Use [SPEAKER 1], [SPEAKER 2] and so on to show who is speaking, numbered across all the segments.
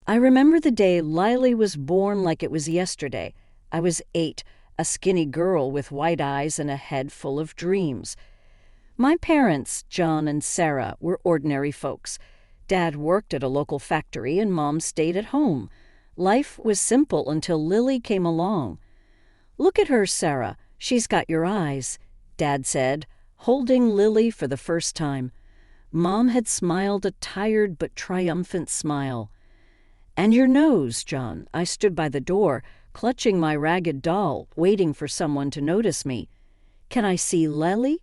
[SPEAKER 1] I remember the day Lily was born like it was yesterday. I was 8, a skinny girl with white eyes and a head full of dreams. My parents, John and Sarah, were ordinary folks. Dad worked at a local factory and Mom stayed at home. Life was simple until Lily came along. "Look at her, Sarah. She's got your eyes," Dad said, holding Lily for the first time. Mom had smiled a tired but triumphant smile. "And your nose, John." I stood by the door, clutching my ragged doll, waiting for someone to notice me. "Can I see Lily?"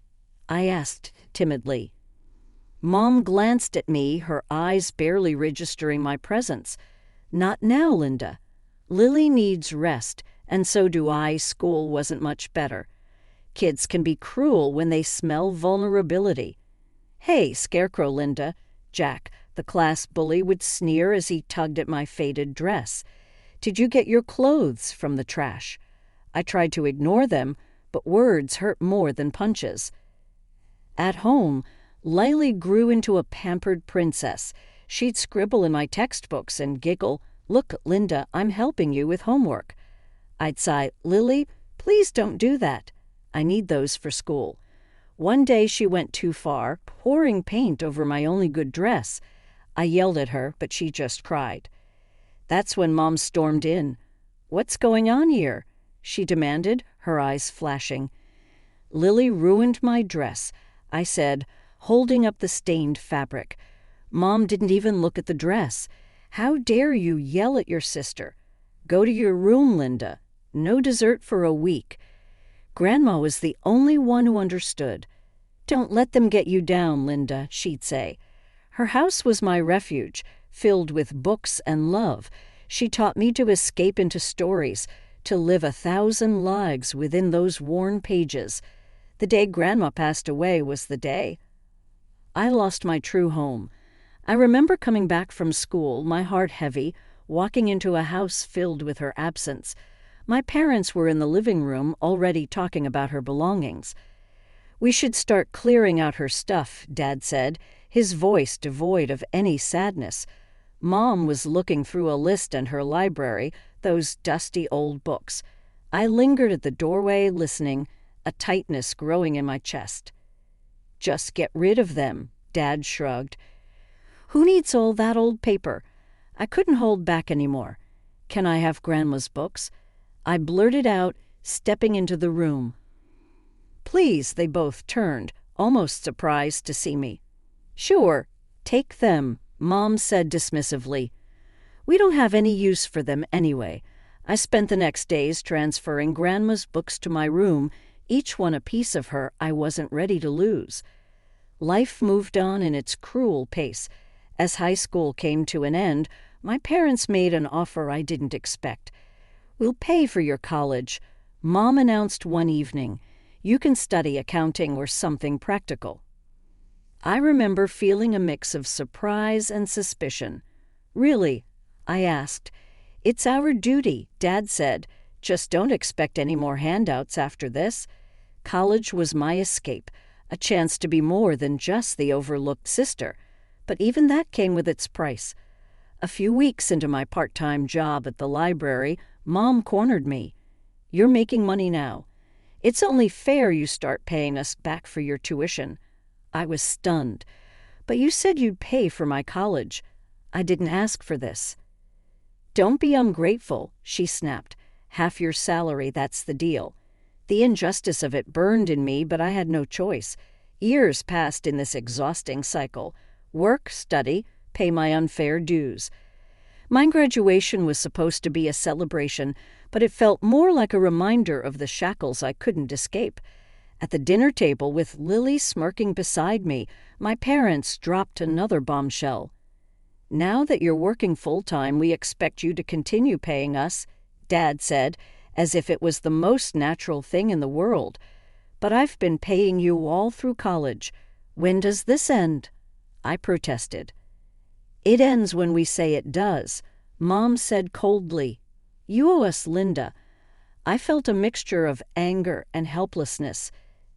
[SPEAKER 1] I asked timidly. Mom glanced at me, her eyes barely registering my presence. "Not now, Linda. Lily needs rest, and so do I. School wasn't much better. Kids can be cruel when they smell vulnerability." "Hey, Scarecrow Linda," Jack, the class bully, would sneer as he tugged at my faded dress. "Did you get your clothes from the trash?" I tried to ignore them, but words hurt more than punches. At home, Lily grew into a pampered princess. She'd scribble in my textbooks and giggle, "Look, Linda, I'm helping you with homework." I'd sigh, "Lily, please don't do that. I need those for school." One day she went too far, pouring paint over my only good dress. I yelled at her, but she just cried. That's when Mom stormed in. "What's going on here?" she demanded, her eyes flashing. "Lily ruined my dress," I said, holding up the stained fabric. Mom didn't even look at the dress. "How dare you yell at your sister? Go to your room, Linda. No dessert for a week." Grandma was the only one who understood. "Don't let them get you down, Linda," she'd say. Her house was my refuge, filled with books and love. She taught me to escape into stories, to live 1,000 lives within those worn pages. The day Grandma passed away was the day I lost my true home. I remember coming back from school, my heart heavy, walking into a house filled with her absence. My parents were in the living room already talking about her belongings. "We should start clearing out her stuff," Dad said, his voice devoid of any sadness. Mom was looking through a list in her library, those dusty old books. I lingered at the doorway, listening, a tightness growing in my chest. "Just get rid of them," Dad shrugged. "Who needs all that old paper?" I couldn't hold back anymore. "Can I have Grandma's books?" I blurted out, stepping into the room. "Please," they both turned, almost surprised to see me. "Sure, take them," Mom said dismissively. "We don't have any use for them anyway." I spent the next days transferring Grandma's books to my room, each one a piece of her I wasn't ready to lose. Life moved on in its cruel pace. As high school came to an end, my parents made an offer I didn't expect. "We'll pay for your college," Mom announced one evening. "You can study accounting or something practical." I remember feeling a mix of surprise and suspicion. "Really?" I asked. "It's our duty," Dad said. "Just don't expect any more handouts after this." College was my escape, a chance to be more than just the overlooked sister. But even that came with its price. A few weeks into my part-time job at the library, Mom cornered me. "You're making money now. It's only fair you start paying us back for your tuition." I was stunned. "But you said you'd pay for my college. I didn't ask for this." "Don't be ungrateful," she snapped. "Half your salary, that's the deal." The injustice of it burned in me, but I had no choice. Years passed in this exhausting cycle. Work, study, pay my unfair dues. My graduation was supposed to be a celebration, but it felt more like a reminder of the shackles I couldn't escape. At the dinner table, with Lily smirking beside me, my parents dropped another bombshell. "Now that you're working full-time, we expect you to continue paying us," Dad said, as if it was the most natural thing in the world. "But I've been paying you all through college. When does this end?" I protested. "It ends when we say it does," Mom said coldly. "You owe us, Linda." I felt a mixture of anger and helplessness.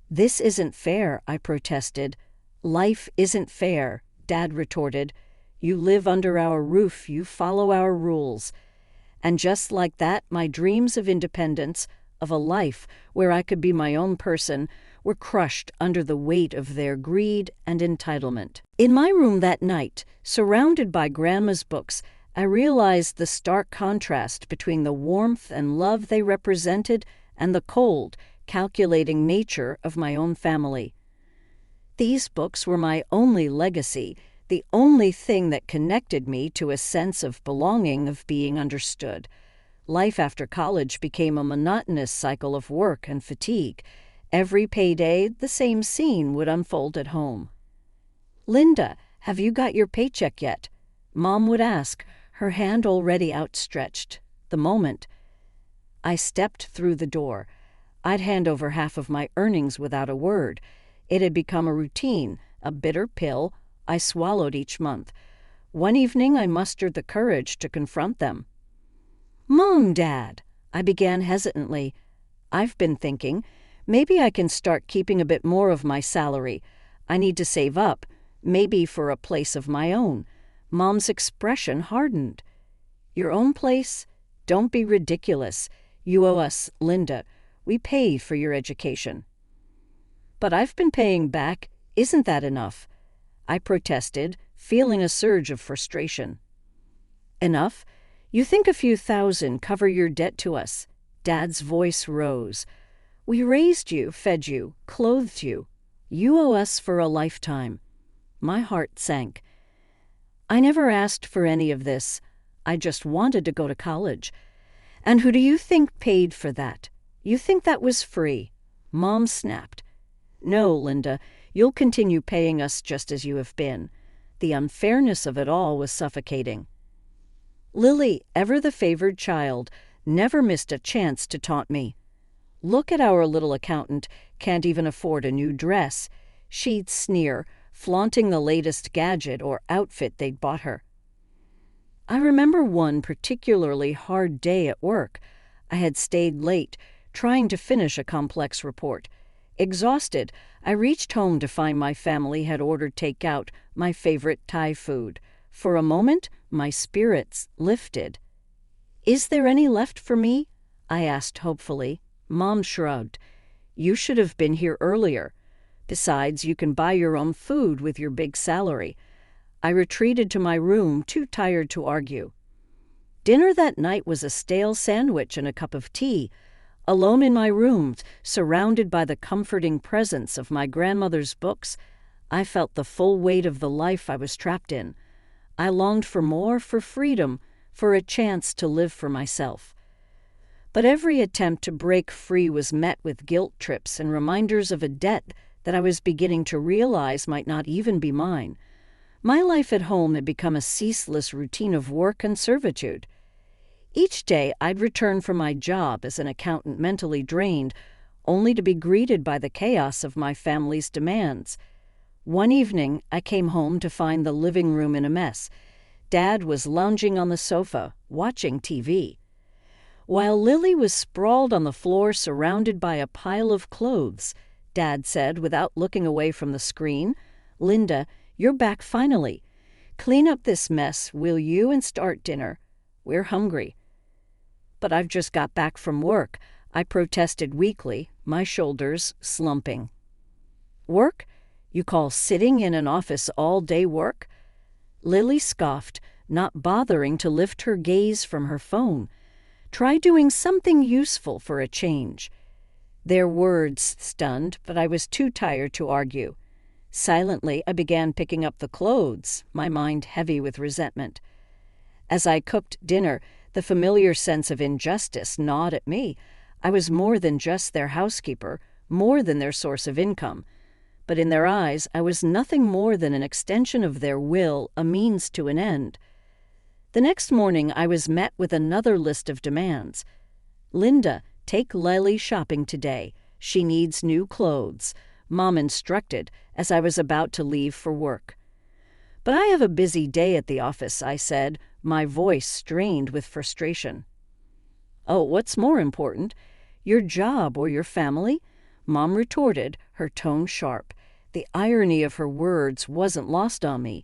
[SPEAKER 1] "This isn't fair," I protested. "Life isn't fair," Dad retorted. You live under our roof, you follow our rules. And just like that, my dreams of independence, of a life where I could be my own person, were crushed under the weight of their greed and entitlement. In my room that night, surrounded by Grandma's books, I realized the stark contrast between the warmth and love they represented and the cold, calculating nature of my own family. These books were my only legacy, the only thing that connected me to a sense of belonging, of being understood. Life after college became a monotonous cycle of work and fatigue. Every payday, the same scene would unfold at home. "Linda, have you got your paycheck yet?" Mom would ask, her hand already outstretched. The moment I stepped through the door, I'd hand over half of my earnings without a word. It had become a routine, a bitter pill I swallowed each month. One evening I mustered the courage to confront them. "Mom, Dad," I began hesitantly, "I've been thinking, maybe I can start keeping a bit more of my salary. I need to save up, maybe for a place of my own." Mom's expression hardened. "Your own place? Don't be ridiculous. You owe us, Linda. We paid for your education." "But I've been paying back. Isn't that enough?" I protested, feeling a surge of frustration. "Enough? You think a few thousand cover your debt to us?" Dad's voice rose. "We raised you, fed you, clothed you. You owe us for a lifetime." My heart sank. I never asked for any of this. I just wanted to go to college. And who do you think paid for that? You think that was free?" Mom snapped. "No, Linda, you'll continue paying us just as you have been." The unfairness of it all was suffocating. Lily, ever the favored child, never missed a chance to taunt me. "Look at our little accountant, can't even afford a new dress." She'd sneer, flaunting the latest gadget or outfit they'd bought her. I remember one particularly hard day at work. I had stayed late, trying to finish a complex report. Exhausted, I reached home to find my family had ordered takeout, my favorite Thai food. For a moment, my spirits lifted. "Is there any left for me?" I asked hopefully. Mom shrugged. "You should have been here earlier. Besides, you can buy your own food with your big salary." I retreated to my room, too tired to argue. Dinner that night was a stale sandwich and a cup of tea. Alone in my room, surrounded by the comforting presence of my grandmother's books, I felt the full weight of the life I was trapped in. I longed for more, for freedom, for a chance to live for myself. But every attempt to break free was met with guilt trips and reminders of a debt that I was beginning to realize might not even be mine. My life at home had become a ceaseless routine of work and servitude. Each day I'd return from my job as an accountant mentally drained, only to be greeted by the chaos of my family's demands. One evening I came home to find the living room in a mess. Dad was lounging on the sofa, watching TV, while Lily was sprawled on the floor surrounded by a pile of clothes. Dad said without looking away from the screen, "Linda, you're back finally. Clean up this mess, will you, and start dinner. We're hungry." "But I've just got back from work," I protested weakly, my shoulders slumping. "Work? You call sitting in an office all day work?" Lily scoffed, not bothering to lift her gaze from her phone. "Try doing something useful for a change." Their words stunned, but I was too tired to argue. Silently, I began picking up the clothes, my mind heavy with resentment. As I cooked dinner, the familiar sense of injustice gnawed at me. I was more than just their housekeeper, more than their source of income. But in their eyes, I was nothing more than an extension of their will, a means to an end. The next morning, I was met with another list of demands. "Linda, take Lily shopping today. She needs new clothes," Mom instructed as I was about to leave for work. "But I have a busy day at the office," I said, my voice strained with frustration. "Oh, what's more important? Your job or your family?" Mom retorted, her tone sharp. The irony of her words wasn't lost on me.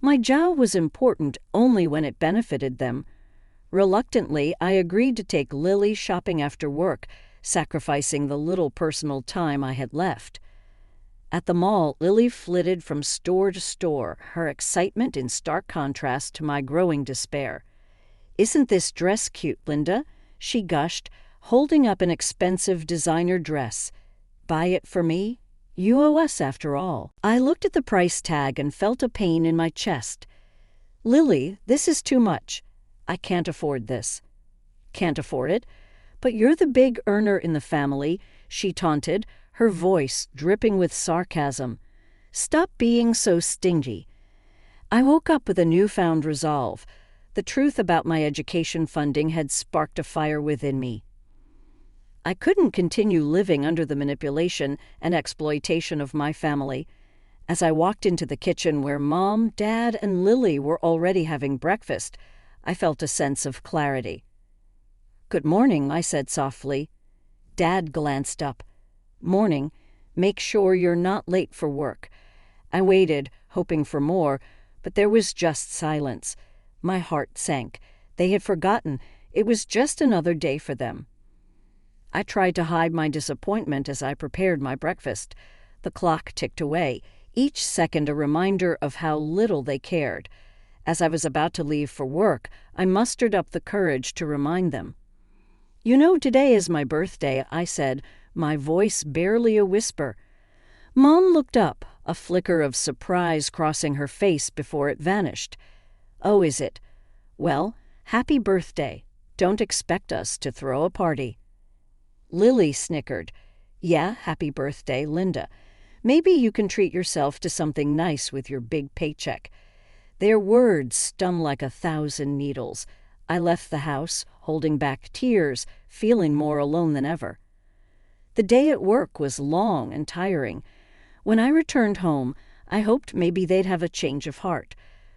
[SPEAKER 1] My job was important only when it benefited them. Reluctantly, I agreed to take Lily shopping after work, sacrificing the little personal time I had left. At the mall, Lily flitted from store to store, her excitement in stark contrast to my growing despair. "Isn't this dress cute, Linda?" she gushed, holding up an expensive designer dress. "Buy it for me? You owe us, after all." I looked at the price tag and felt a pain in my chest. "Lily, this is too much. I can't afford this." "Can't afford it? But you're the big earner in the family," she taunted, her voice dripping with sarcasm. "Stop being so stingy." I woke up with a newfound resolve. The truth about my education funding had sparked a fire within me. I couldn't continue living under the manipulation and exploitation of my family. As I walked into the kitchen where Mom, Dad, and Lily were already having breakfast, I felt a sense of clarity. "Good morning," I said softly. Dad glanced up. "Morning. Make sure you're not late for work." I waited, hoping for more, but there was just silence. My heart sank. They had forgotten. It was just another day for them. I tried to hide my disappointment as I prepared my breakfast. The clock ticked away, each second a reminder of how little they cared. As I was about to leave for work, I mustered up the courage to remind them. "You know, today is my birthday," I said, my voice barely a whisper. Mom looked up, a flicker of surprise crossing her face before it vanished. "Oh, is it? Well, happy birthday. Don't expect us to throw a party." Lily snickered. "Yeah, happy birthday, Linda. Maybe you can treat yourself to something nice with your big paycheck." Their words stung like 1,000 needles. I left the house, holding back tears, feeling more alone than ever. The day at work was long and tiring. When I returned home, I hoped maybe they'd have a change of heart.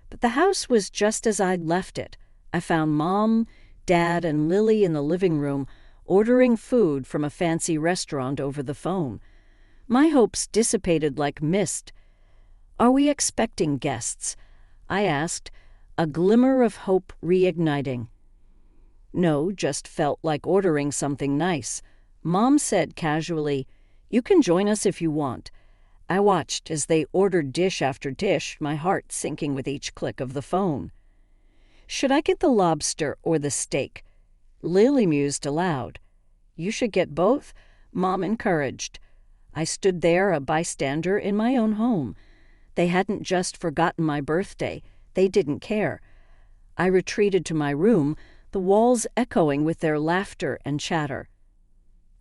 [SPEAKER 1] But the house was just as I'd left it. I found Mom, Dad, and Lily in the living room, ordering food from a fancy restaurant over the phone. My hopes dissipated like mist. "Are we expecting guests?" I asked, a glimmer of hope reigniting. "No, just felt like ordering something nice." Mom said casually, "You can join us if you want." I watched as they ordered dish after dish, my heart sinking with each click of the phone. "Should I get the lobster or the steak?" Lily mused aloud. "You should get both," Mom encouraged. I stood there, a bystander in my own home. They hadn't just forgotten my birthday. They didn't care. I retreated to my room, the walls echoing with their laughter and chatter.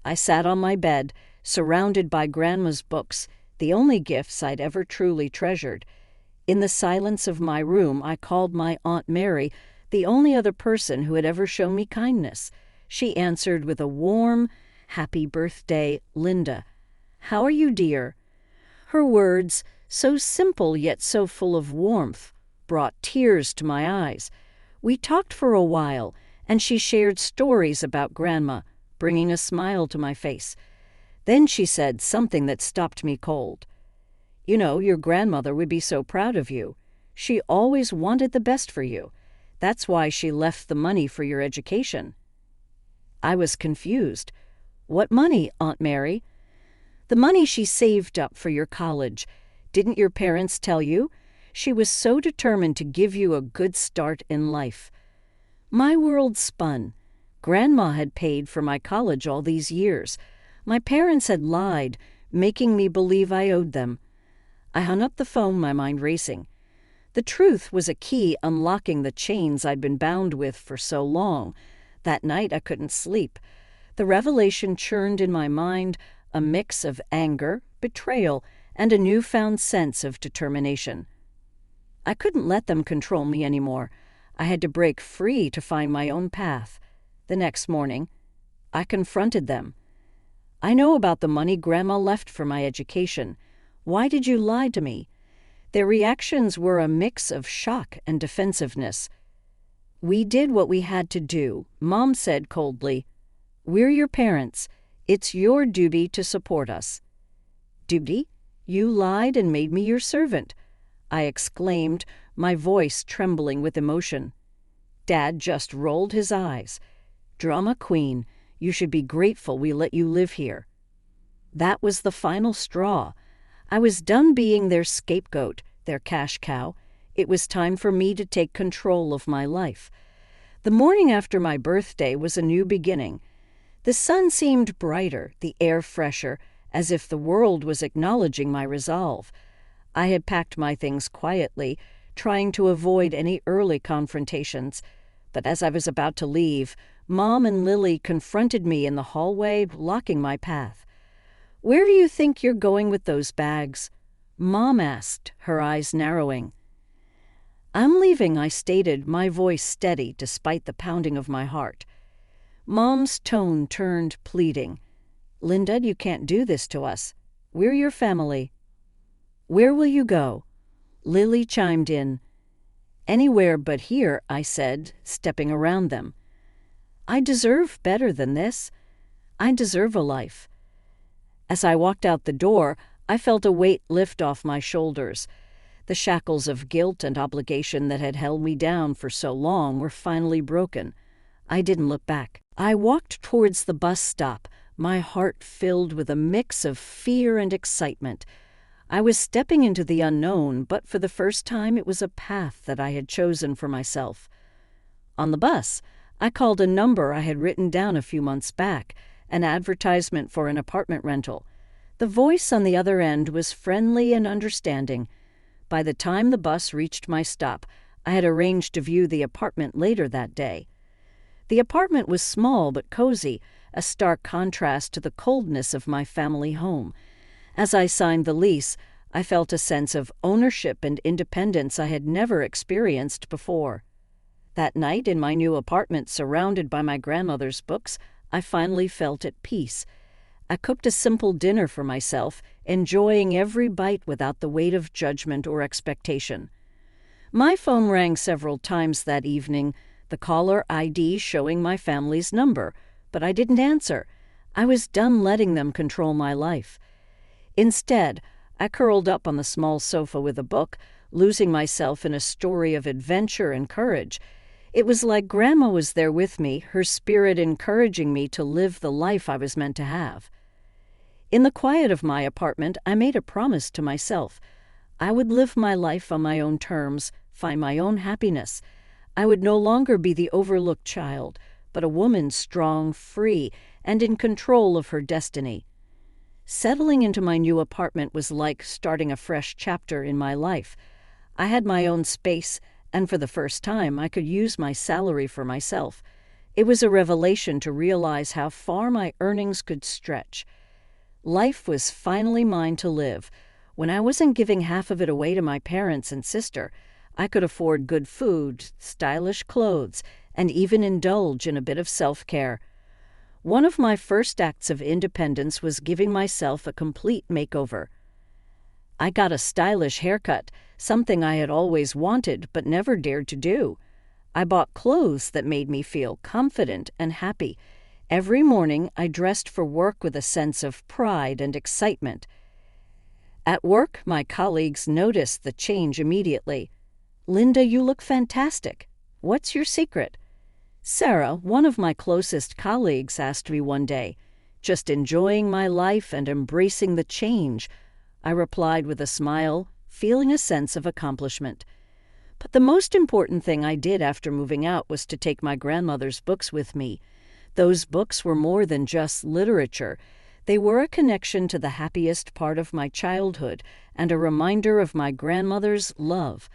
[SPEAKER 1] I sat on my bed, surrounded by Grandma's books, the only gifts I'd ever truly treasured. In the silence of my room, I called my Aunt Mary, the only other person who had ever shown me kindness. She answered with a warm, "Happy birthday, Linda. How are you, dear?" Her words, so simple yet so full of warmth, brought tears to my eyes. We talked for a while, and she shared stories about Grandma, bringing a smile to my face. Then she said something that stopped me cold. "You know, your grandmother would be so proud of you. She always wanted the best for you. That's why she left the money for your education." I was confused. "What money, Aunt Mary?" "The money she saved up for your college. Didn't your parents tell you? She was so determined to give you a good start in life." My world spun. Grandma had paid for my college all these years. My parents had lied, making me believe I owed them. I hung up the phone, my mind racing. The truth was a key unlocking the chains I'd been bound with for so long. That night I couldn't sleep. The revelation churned in my mind, a mix of anger, betrayal, and a newfound sense of determination. I couldn't let them control me anymore. I had to break free to find my own path. The next morning, I confronted them. "I know about the money Grandma left for my education. Why did you lie to me?" Their reactions were a mix of shock and defensiveness. "We did what we had to do," Mom said coldly. "We're your parents. It's your duty to support us." "Duty? You lied and made me your servant," I exclaimed, my voice trembling with emotion. Dad just rolled his eyes. "Drama queen, you should be grateful we let you live here." That was the final straw. I was done being their scapegoat, their cash cow. It was time for me to take control of my life. The morning after my birthday was a new beginning. The sun seemed brighter, the air fresher, as if the world was acknowledging my resolve. I had packed my things quietly, trying to avoid any early confrontations. But as I was about to leave, Mom and Lily confronted me in the hallway, blocking my path. "Where do you think you're going with those bags?" Mom asked, her eyes narrowing. "I'm leaving," I stated, my voice steady despite the pounding of my heart. Mom's tone turned pleading. "Linda, you can't do this to us. We're your family." "Where will you go?" Lily chimed in. "Anywhere but here," I said, stepping around them. "I deserve better than this. I deserve a life." As I walked out the door, I felt a weight lift off my shoulders. The shackles of guilt and obligation that had held me down for so long were finally broken. I didn't look back. I walked towards the bus stop, my heart filled with a mix of fear and excitement. I was stepping into the unknown, but for the first time it was a path that I had chosen for myself. On the bus, I called a number I had written down a few months back, an advertisement for an apartment rental. The voice on the other end was friendly and understanding. By the time the bus reached my stop, I had arranged to view the apartment later that day. The apartment was small but cozy, a stark contrast to the coldness of my family home. As I signed the lease, I felt a sense of ownership and independence I had never experienced before. That night, in my new apartment surrounded by my grandmother's books, I finally felt at peace. I cooked a simple dinner for myself, enjoying every bite without the weight of judgment or expectation. My phone rang several times that evening, the caller ID showing my family's number, but I didn't answer. I was done letting them control my life. Instead, I curled up on the small sofa with a book, losing myself in a story of adventure and courage. It was like Grandma was there with me, her spirit encouraging me to live the life I was meant to have. In the quiet of my apartment, I made a promise to myself. I would live my life on my own terms, find my own happiness. I would no longer be the overlooked child, but a woman strong, free, and in control of her destiny. Settling into my new apartment was like starting a fresh chapter in my life. I had my own space, and for the first time I could use my salary for myself. It was a revelation to realize how far my earnings could stretch. Life was finally mine to live. When I wasn't giving half of it away to my parents and sister, I could afford good food, stylish clothes, and even indulge in a bit of self-care. One of my first acts of independence was giving myself a complete makeover. I got a stylish haircut, something I had always wanted but never dared to do. I bought clothes that made me feel confident and happy. Every morning I dressed for work with a sense of pride and excitement. At work, my colleagues noticed the change immediately. "Linda, you look fantastic. What's your secret?" Sarah, one of my closest colleagues, asked me one day. "Just enjoying my life and embracing the change," I replied with a smile, feeling a sense of accomplishment. But the most important thing I did after moving out was to take my grandmother's books with me. Those books were more than just literature. They were a connection to the happiest part of my childhood and a reminder of my grandmother's love.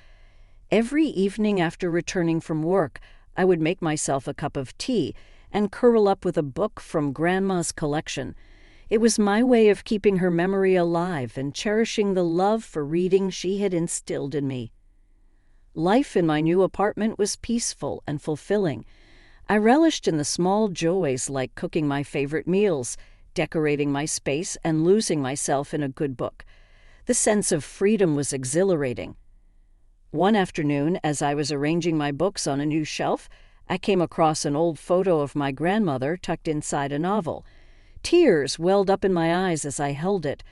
[SPEAKER 1] Every evening after returning from work, I would make myself a cup of tea and curl up with a book from Grandma's collection. It was my way of keeping her memory alive and cherishing the love for reading she had instilled in me. Life in my new apartment was peaceful and fulfilling. I relished in the small joys like cooking my favorite meals, decorating my space, and losing myself in a good book. The sense of freedom was exhilarating. One afternoon, as I was arranging my books on a new shelf, I came across an old photo of my grandmother tucked inside a novel. Tears welled up in my eyes as I held it.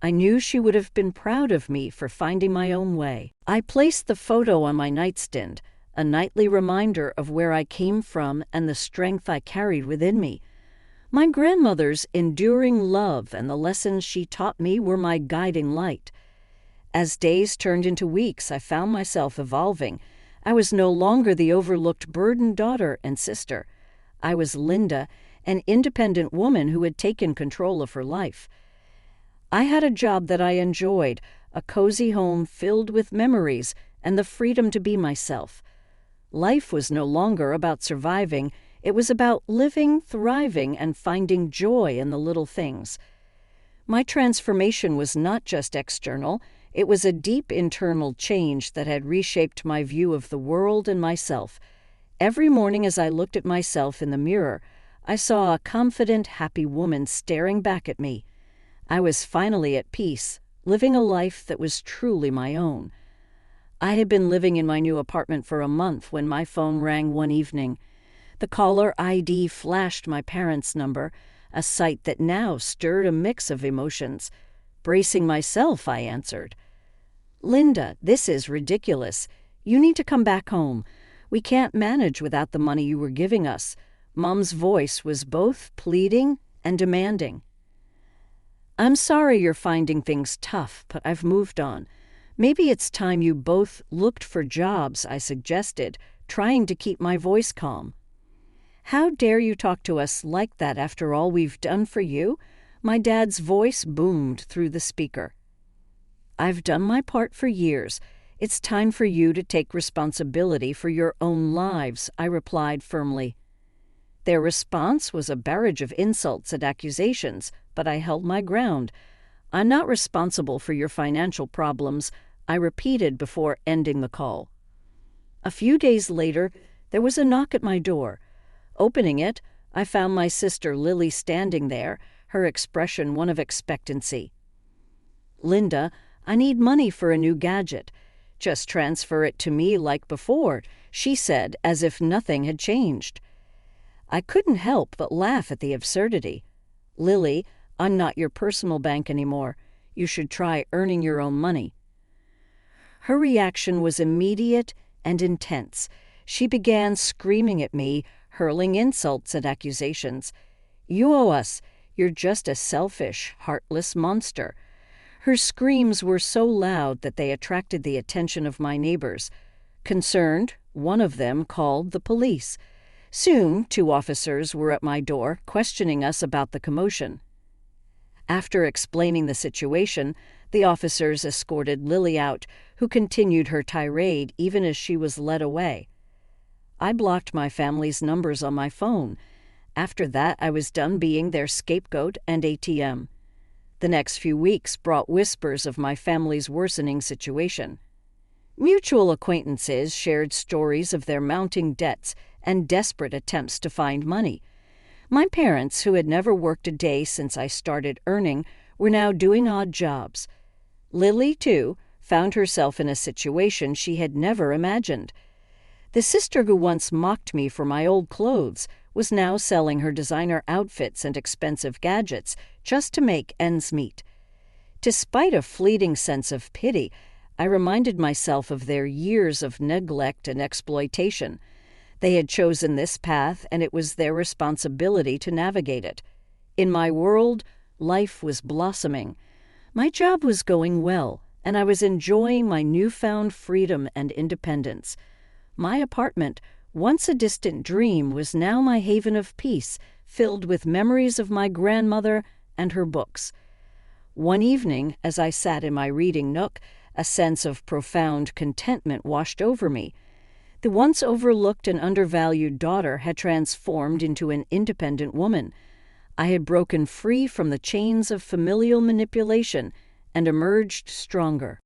[SPEAKER 1] I knew she would have been proud of me for finding my own way. I placed the photo on my nightstand, a nightly reminder of where I came from and the strength I carried within me. My grandmother's enduring love and the lessons she taught me were my guiding light. As days turned into weeks, I found myself evolving. I was no longer the overlooked burdened daughter and sister. I was Linda, an independent woman who had taken control of her life. I had a job that I enjoyed, a cozy home filled with memories and the freedom to be myself. Life was no longer about surviving. It was about living, thriving, and finding joy in the little things. My transformation was not just external. It was a deep internal change that had reshaped my view of the world and myself. Every morning as I looked at myself in the mirror, I saw a confident, happy woman staring back at me. I was finally at peace, living a life that was truly my own. I had been living in my new apartment for a month when my phone rang one evening. The caller ID flashed my parents' number, a sight that now stirred a mix of emotions. Bracing myself, I answered. "Linda, this is ridiculous. You need to come back home. We can't manage without the money you were giving us." Mom's voice was both pleading and demanding. "I'm sorry you're finding things tough, but I've moved on. Maybe it's time you both looked for jobs," I suggested, trying to keep my voice calm. "How dare you talk to us like that after all we've done for you?" My dad's voice boomed through the speaker. "I've done my part for years. It's time for you to take responsibility for your own lives," I replied firmly. Their response was a barrage of insults and accusations, but I held my ground. "I'm not responsible for your financial problems," I repeated before ending the call. A few days later, there was a knock at my door. Opening it, I found my sister Lily standing there, her expression one of expectancy. "Linda, I need money for a new gadget. Just transfer it to me like before," she said, as if nothing had changed. I couldn't help but laugh at the absurdity. "Lily, I'm not your personal bank anymore. You should try earning your own money." Her reaction was immediate and intense. She began screaming at me, hurling insults and accusations. "You owe us. You're just a selfish, heartless monster." Her screams were so loud that they attracted the attention of my neighbors. Concerned, one of them called the police. Soon, 2 officers were at my door, questioning us about the commotion. After explaining the situation, the officers escorted Lily out, who continued her tirade even as she was led away. I blocked my family's numbers on my phone. After that, I was done being their scapegoat and ATM. The next few weeks brought whispers of my family's worsening situation. Mutual acquaintances shared stories of their mounting debts and desperate attempts to find money. My parents, who had never worked a day since I started earning, were now doing odd jobs. Lily, too, found herself in a situation she had never imagined. The sister who once mocked me for my old clothes was now selling her designer outfits and expensive gadgets just to make ends meet. Despite a fleeting sense of pity, I reminded myself of their years of neglect and exploitation. They had chosen this path, and it was their responsibility to navigate it. In my world, life was blossoming. My job was going well, and I was enjoying my newfound freedom and independence. My apartment, once a distant dream, was now my haven of peace, filled with memories of my grandmother and her books. One evening, as I sat in my reading nook, a sense of profound contentment washed over me. The once overlooked and undervalued daughter had transformed into an independent woman. I had broken free from the chains of familial manipulation and emerged stronger.